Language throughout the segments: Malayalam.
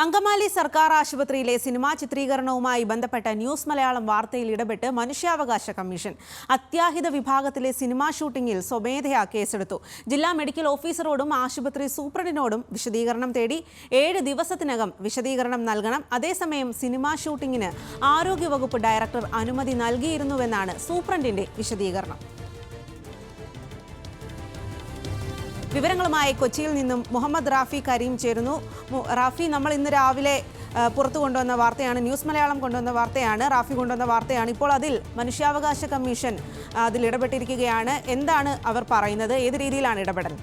അങ്കമാലി സർക്കാർ ആശുപത്രിയിലെ സിനിമാ ചിത്രീകരണവുമായി ബന്ധപ്പെട്ട ന്യൂസ് മലയാളം വാർത്തയിൽ ഇടപെട്ട് മനുഷ്യാവകാശ കമ്മീഷൻ അത്യാഹിത വിഭാഗത്തിലെ സിനിമാ ഷൂട്ടിംഗിൽ സ്വമേധയാ കേസെടുത്തു. ജില്ലാ മെഡിക്കൽ ഓഫീസറോടും ആശുപത്രി സൂപ്രണ്ടിനോടും വിശദീകരണം തേടി 7 ദിവസത്തിനകം വിശദീകരണം നൽകണം. അതേസമയം സിനിമാ ഷൂട്ടിംഗിന് ആരോഗ്യവകുപ്പ് ഡയറക്ടർ അനുമതി നൽകിയിരുന്നുവെന്നാണ് സൂപ്രണ്ടിന്റെ വിശദീകരണം. വിവരങ്ങളുമായി കൊച്ചിയിൽ നിന്നും മുഹമ്മദ് റാഫി കരീം ചേരുന്നു. റാഫി, നമ്മൾ ഇന്ന് രാവിലെ പുറത്തു കൊണ്ടുവന്ന വാർത്തയാണ്, ന്യൂസ് മലയാളം കൊണ്ടുവന്ന വാർത്തയാണ്, റാഫി കൊണ്ടുവന്ന വാർത്തയാണ്. ഇപ്പോൾ അതിൽ മനുഷ്യാവകാശ കമ്മീഷൻ അതിൽ ഇടപെട്ടിരിക്കുകയാണ്. എന്താണ് അവർ പറയുന്നത്? ഏത് രീതിയിലാണ് ഇടപെടൽ?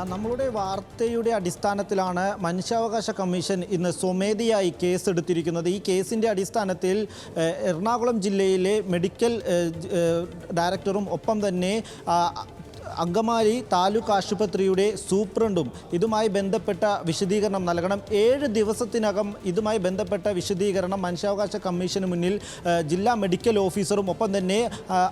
നമ്മളുടെ വാർത്തയുടെ അടിസ്ഥാനത്തിലാണ് മനുഷ്യാവകാശ കമ്മീഷൻ ഇന്ന് സ്വമേധയായി കേസെടുത്തിരിക്കുന്നത്. ഈ കേസിൻ്റെ അടിസ്ഥാനത്തിൽ എറണാകുളം ജില്ലയിലെ മെഡിക്കൽ ഡയറക്ടറും ഒപ്പം തന്നെ അങ്കമാലി താലൂക്ക് ആശുപത്രിയുടെ സൂപ്രണ്ടും ഇതുമായി ബന്ധപ്പെട്ട വിശദീകരണം നൽകണം. 7 ദിവസത്തിനകം ഇതുമായി ബന്ധപ്പെട്ട വിശദീകരണം മനുഷ്യാവകാശ കമ്മീഷന് മുന്നിൽ ജില്ലാ മെഡിക്കൽ ഓഫീസറും ഒപ്പം തന്നെ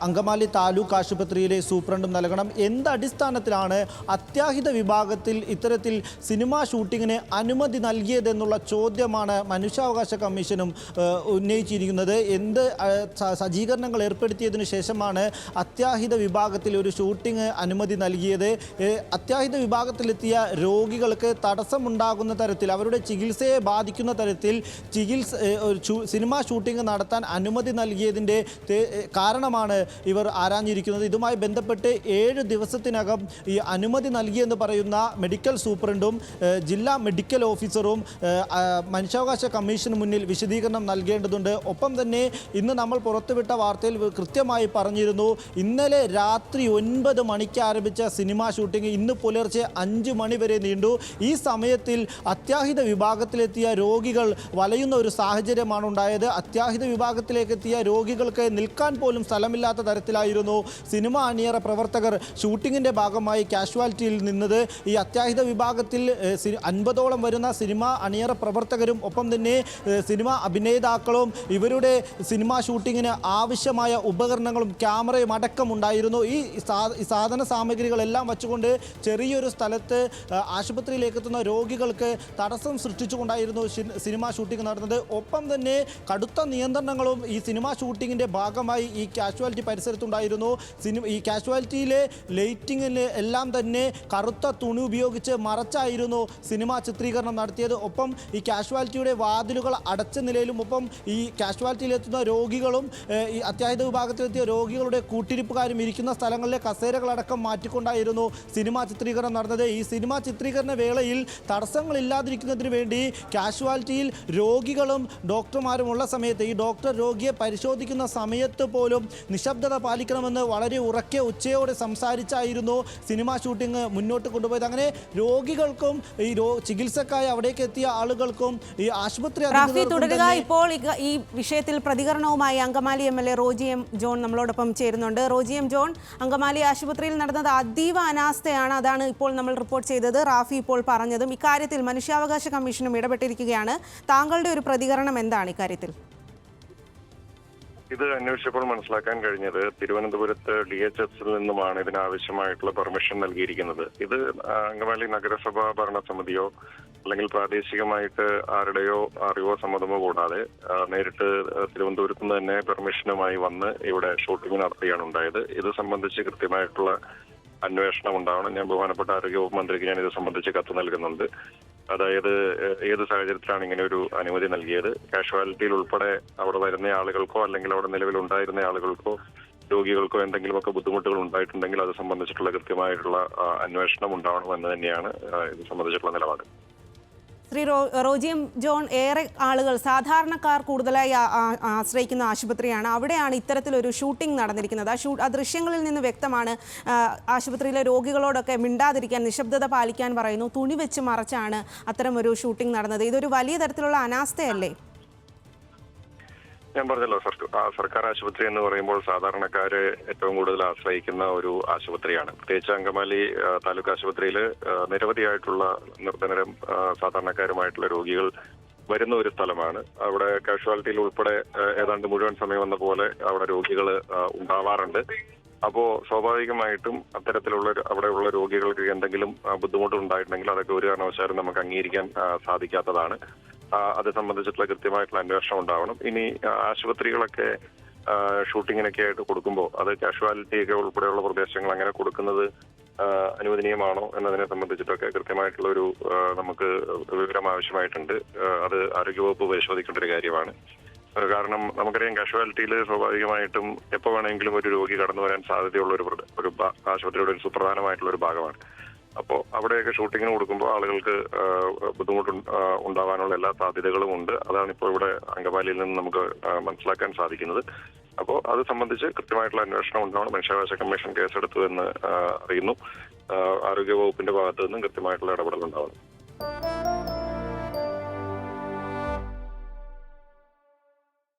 അങ്കമാലി താലൂക്ക് ആശുപത്രിയിലെ സൂപ്രണ്ടും നൽകണം. എന്തടിസ്ഥാനത്തിലാണ് അത്യാഹിത വിഭാഗത്തിൽ ഇത്തരത്തിൽ സിനിമാ ഷൂട്ടിങ്ങിന് അനുമതി നൽകിയതെന്നുള്ള ചോദ്യമാണ് മനുഷ്യാവകാശ കമ്മീഷനും ഉന്നയിച്ചിരിക്കുന്നത്. എന്ത് സജ്ജീകരണങ്ങൾ ഏർപ്പെടുത്തിയതിനു ശേഷമാണ് അത്യാഹിത വിഭാഗത്തിൽ ഒരു ഷൂട്ടിംഗ് അനുമതി നൽകിയത്? അത്യാഹിത വിഭാഗത്തിലെത്തിയ രോഗികൾക്ക് തടസ്സമുണ്ടാകുന്ന തരത്തിൽ, അവരുടെ ചികിത്സയെ ബാധിക്കുന്ന തരത്തിൽ സിനിമാ ഷൂട്ടിംഗ് നടത്താൻ അനുമതി നൽകിയതിൻ്റെ കാരണമാണ് ഇവർ ആരാഞ്ഞിരിക്കുന്നത്. ഇതുമായി ബന്ധപ്പെട്ട് 7 ദിവസത്തിനകം ഈ അനുമതി നൽകിയെന്ന് പറയുന്ന മെഡിക്കൽ സൂപ്രണ്ടും ജില്ലാ മെഡിക്കൽ ഓഫീസറും മനുഷ്യാവകാശ കമ്മീഷന് മുന്നിൽ വിശദീകരണം നൽകേണ്ടതുണ്ട്. ഒപ്പം തന്നെ ഇന്ന് നമ്മൾ പുറത്തുവിട്ട വാർത്തയിൽ കൃത്യമായി പറഞ്ഞിരുന്നു, ഇന്നലെ രാത്രി 9 മണിക്ക് ആരംഭിച്ച സിനിമാ ഷൂട്ടിംഗ് ഇന്ന് പുലർച്ചെ 5 മണി വരെ നീണ്ടു. ഈ സമയത്തിൽ അത്യാഹിത വിഭാഗത്തിലെത്തിയ രോഗികൾ വലയുന്ന ഒരു സാഹചര്യമാണ് ഉണ്ടായത്. അത്യാഹിത വിഭാഗത്തിലേക്ക് എത്തിയ രോഗികൾക്ക് നിൽക്കാൻ പോലും സ്ഥലമില്ലാത്ത തരത്തിലായിരുന്നു സിനിമ അണിയറ പ്രവർത്തകർ ഷൂട്ടിങ്ങിൻ്റെ ഭാഗമായി കാഷ്വാലിറ്റിയിൽ നിന്നത്. ഈ അത്യാഹിത വിഭാഗത്തിൽ 50ഓളം വരുന്ന സിനിമ അണിയറ പ്രവർത്തകരും ഒപ്പം തന്നെ സിനിമ അഭിനേതാക്കളും ഇവരുടെ സിനിമാ ഷൂട്ടിങ്ങിന് ആവശ്യമായ ഉപകരണങ്ങളും ക്യാമറയും അടക്കം ഉണ്ടായിരുന്നു. ഈ സാധന സാമഗ്രികളെല്ലാം വച്ചുകൊണ്ട് ചെറിയൊരു സ്ഥലത്ത് ആശുപത്രിയിലേക്ക് എത്തുന്ന രോഗികൾക്ക് തടസ്സം സൃഷ്ടിച്ചുകൊണ്ടായിരുന്നു സിനിമാ ഷൂട്ടിംഗ് നടന്നത്. ഒപ്പം തന്നെ കടുത്ത നിയന്ത്രണങ്ങളും ഈ സിനിമാ ഷൂട്ടിങ്ങിൻ്റെ ഭാഗമായി ഈ കാഷ്വാലിറ്റി പരിസരത്തുണ്ടായിരുന്നു. ഈ കാഷ്വാലിറ്റിയിലെ ലൈറ്റിങ്ങിന് എല്ലാം തന്നെ കറുത്ത തുണി ഉപയോഗിച്ച് മറച്ചായിരുന്നു സിനിമാ ചിത്രീകരണം നടത്തിയത്. ഒപ്പം ഈ കാഷ്വാലിറ്റിയുടെ വാതിലുകൾ അടച്ച നിലയിലും ഒപ്പം ഈ കാഷ്വാലിറ്റിയിലെത്തുന്ന രോഗികളും ഈ അത്യാഹിത വിഭാഗത്തിലെത്തിയ രോഗികളുടെ കൂട്ടിരിപ്പുകാരും ഇരിക്കുന്ന സ്ഥലങ്ങളിലെ കസേരകളടക്കം മാറ്റിക്കൊണ്ടായിരുന്നു സിനിമാ ചിത്രീകരണം നടന്നത്. ഈ സിനിമാ ചിത്രീകരണ വേളയിൽ തടസ്സങ്ങളില്ലാതിരിക്കുന്നതിന് വേണ്ടി കാഷ്വാലിറ്റിയിൽ രോഗികളും ഡോക്ടർമാരും ഉള്ള സമയത്ത് ഈ ഡോക്ടർ രോഗിയെ പരിശോധിക്കുന്ന സമയത്ത് പോലും നിശബ്ദത പാലിക്കണമെന്ന് വളരെ ഉറക്കെ ഉച്ചയോടെ സംസാരിച്ചായിരുന്നു സിനിമാ ഷൂട്ടിംഗ് മുന്നോട്ട് കൊണ്ടുപോയത്. അങ്ങനെ രോഗികൾക്കും ഈ ചികിത്സക്കായി അവിടേക്ക് എത്തിയ ആളുകൾക്കും ഈ ആശുപത്രി തുടരുക. ഇപ്പോൾ ഈ വിഷയത്തിൽ പ്രതികരണവുമായി Angamaly MLA Roji M John നമ്മളോടൊപ്പം ചേരുന്നുണ്ട്. റോജി എം ജോൺ, അങ്കമാലി ആശുപത്രിയിൽ നടന്നത് അതീവ അനാസ്ഥയാണ്, അതാണ് ഇപ്പോൾ നമ്മൾ റിപ്പോർട്ട് ചെയ്തത്. റാഫി ഇപ്പോൾ പറഞ്ഞതും ഇക്കാര്യത്തിൽ മനുഷ്യാവകാശ കമ്മീഷനും ഇടപെട്ടിരിക്കുകയാണ്. താങ്കളുടെ ഒരു പ്രതികരണം എന്താണ് ഇക്കാര്യത്തിൽ? ഇത് അന്വേഷിച്ചപ്പോൾ മനസ്സിലാക്കാൻ കഴിഞ്ഞത് തിരുവനന്തപുരത്ത് DHSൽ നിന്നുമാണ് ഇതിനാവശ്യമായിട്ടുള്ള പെർമിഷൻ നൽകിയിരിക്കുന്നത്. ഇത് അങ്കമാലി നഗരസഭാ ഭരണസമിതിയോ അല്ലെങ്കിൽ പ്രാദേശികമായിട്ട് ആരുടെയോ അറിവോ സമ്മതമോ കൂടാതെ നേരിട്ട് തിരുവനന്തപുരത്ത് നിന്ന് തന്നെ പെർമിഷനുമായി വന്ന് ഇവിടെ ഷൂട്ടിംഗ് നടത്തുകയാണ് ഉണ്ടായത്. ഇത് സംബന്ധിച്ച് കൃത്യമായിട്ടുള്ള അന്വേഷണം ഉണ്ടാവണം. ഞാൻ ബഹുമാനപ്പെട്ട ആരോഗ്യവകുപ്പ് മന്ത്രിക്ക് ഞാൻ ഇത് സംബന്ധിച്ച് കത്ത് നൽകുന്നുണ്ട്. അതായത് ഏത് സാഹചര്യത്തിലാണ് ഇങ്ങനെ ഒരു അനുമതി നൽകിയത്, കാഷ്വാലിറ്റിയിൽ ഉൾപ്പെടെ അവിടെ വരുന്ന ആളുകൾക്കോ അല്ലെങ്കിൽ അവിടെ നിലവിലുണ്ടായിരുന്ന ആളുകൾക്കോ രോഗികൾക്കോ എന്തെങ്കിലുമൊക്കെ ബുദ്ധിമുട്ടുകൾ ഉണ്ടായിട്ടുണ്ടെങ്കിൽ അത് സംബന്ധിച്ചിട്ടുള്ള കൃത്യമായിട്ടുള്ള അന്വേഷണം ഉണ്ടാവണമെന്ന് തന്നെയാണ് ഇത് സംബന്ധിച്ചിട്ടുള്ള നിലപാട്. ശ്രീ റോജി എം ജോൺ, ഏറെ ആളുകൾ സാധാരണക്കാർ കൂടുതലായി ആശ്രയിക്കുന്ന ആശുപത്രിയാണ്. അവിടെയാണ് ഇത്തരത്തിലൊരു ഷൂട്ടിംഗ് നടന്നിരിക്കുന്നത്. ആ ദൃശ്യങ്ങളിൽ നിന്ന് വ്യക്തമാണ്. ആശുപത്രിയിലെ രോഗികളോടൊക്കെ മിണ്ടാതിരിക്കാൻ, നിശബ്ദത പാലിക്കാൻ പറയുന്നു. തുണി വെച്ച് മറച്ചാണ് അത്തരമൊരു ഷൂട്ടിംഗ് നടന്നത്. ഇതൊരു വലിയ തരത്തിലുള്ള അനാസ്ഥയല്ലേ? ഞാൻ പറഞ്ഞല്ലോ, സർക്കാർ ആശുപത്രി എന്ന് പറയുമ്പോൾ സാധാരണക്കാര് ഏറ്റവും കൂടുതൽ ആശ്രയിക്കുന്ന ഒരു ആശുപത്രിയാണ്. പ്രത്യേകിച്ച് അങ്കമാലി താലൂക്ക് ആശുപത്രിയിൽ നിരവധിയായിട്ടുള്ള നിർധനരും സാധാരണക്കാരുമായിട്ടുള്ള രോഗികൾ വരുന്ന ഒരു സ്ഥലമാണ്. അവിടെ കാഷ്വാലിറ്റിയിൽ ഉൾപ്പെടെ ഏതാണ്ട് മുഴുവൻ സമയം എന്ന പോലെ അവിടെ രോഗികൾ ഉണ്ടാവാറുണ്ട്. അപ്പോൾ സ്വാഭാവികമായിട്ടും അത്തരത്തിലുള്ള അവിടെയുള്ള രോഗികൾക്ക് എന്തെങ്കിലും ബുദ്ധിമുട്ടുണ്ടായിട്ടുണ്ടെങ്കിൽ അതൊക്കെ ഒരു കാരണവശാലും നമുക്ക് അംഗീകരിക്കാൻ സാധിക്കാത്തതാണ്. അത് സംബന്ധിച്ചിട്ടുള്ള കൃത്യമായിട്ടുള്ള അന്വേഷണം ഉണ്ടാവണം. ഇനി ആശുപത്രികളൊക്കെ ഷൂട്ടിങ്ങിനൊക്കെ ആയിട്ട് കൊടുക്കുമ്പോൾ അത് കാഷ്വാലിറ്റി ഒക്കെ ഉൾപ്പെടെയുള്ള പ്രദേശങ്ങൾ അങ്ങനെ കൊടുക്കുന്നത് അനുവദനീയമാണോ എന്നതിനെ സംബന്ധിച്ചിട്ടൊക്കെ കൃത്യമായിട്ടുള്ള ഒരു നമുക്ക് വിവരം ആവശ്യമായിട്ടുണ്ട്. അത് ആരോഗ്യവകുപ്പ് പരിശോധിക്കേണ്ട ഒരു കാര്യമാണ്. കാരണം നമുക്കറിയാം കാഷ്വാലിറ്റിയിൽ സ്വാഭാവികമായിട്ടും എപ്പോൾ വേണമെങ്കിലും ഒരു രോഗി കടന്നു വരാൻ സാധ്യതയുള്ള ഒരു ആശുപത്രിയുടെ ഒരു സുപ്രധാനമായിട്ടുള്ള ഒരു ഭാഗമാണ്. അപ്പോൾ അവിടെയൊക്കെ ഷൂട്ടിങ്ങിന് കൊടുക്കുമ്പോൾ ആളുകൾക്ക് ബുദ്ധിമുട്ട് ഉണ്ടാവാനുള്ള എല്ലാ സാധ്യതകളും ഉണ്ട്. അതാണ് ഇപ്പോൾ ഇവിടെ അങ്കമാലിയിൽ നിന്ന് നമുക്ക് മനസ്സിലാക്കാൻ സാധിക്കുന്നത്. അപ്പോൾ അത് സംബന്ധിച്ച് കൃത്യമായിട്ടുള്ള അന്വേഷണം ഉണ്ടാവണം. മനുഷ്യാവകാശ കമ്മീഷൻ കേസെടുത്തു എന്ന് അറിയുന്നു. ആരോഗ്യവകുപ്പിന്റെ ഭാഗത്തു നിന്നും കൃത്യമായിട്ടുള്ള ഇടപെടൽ ഉണ്ടാവണം.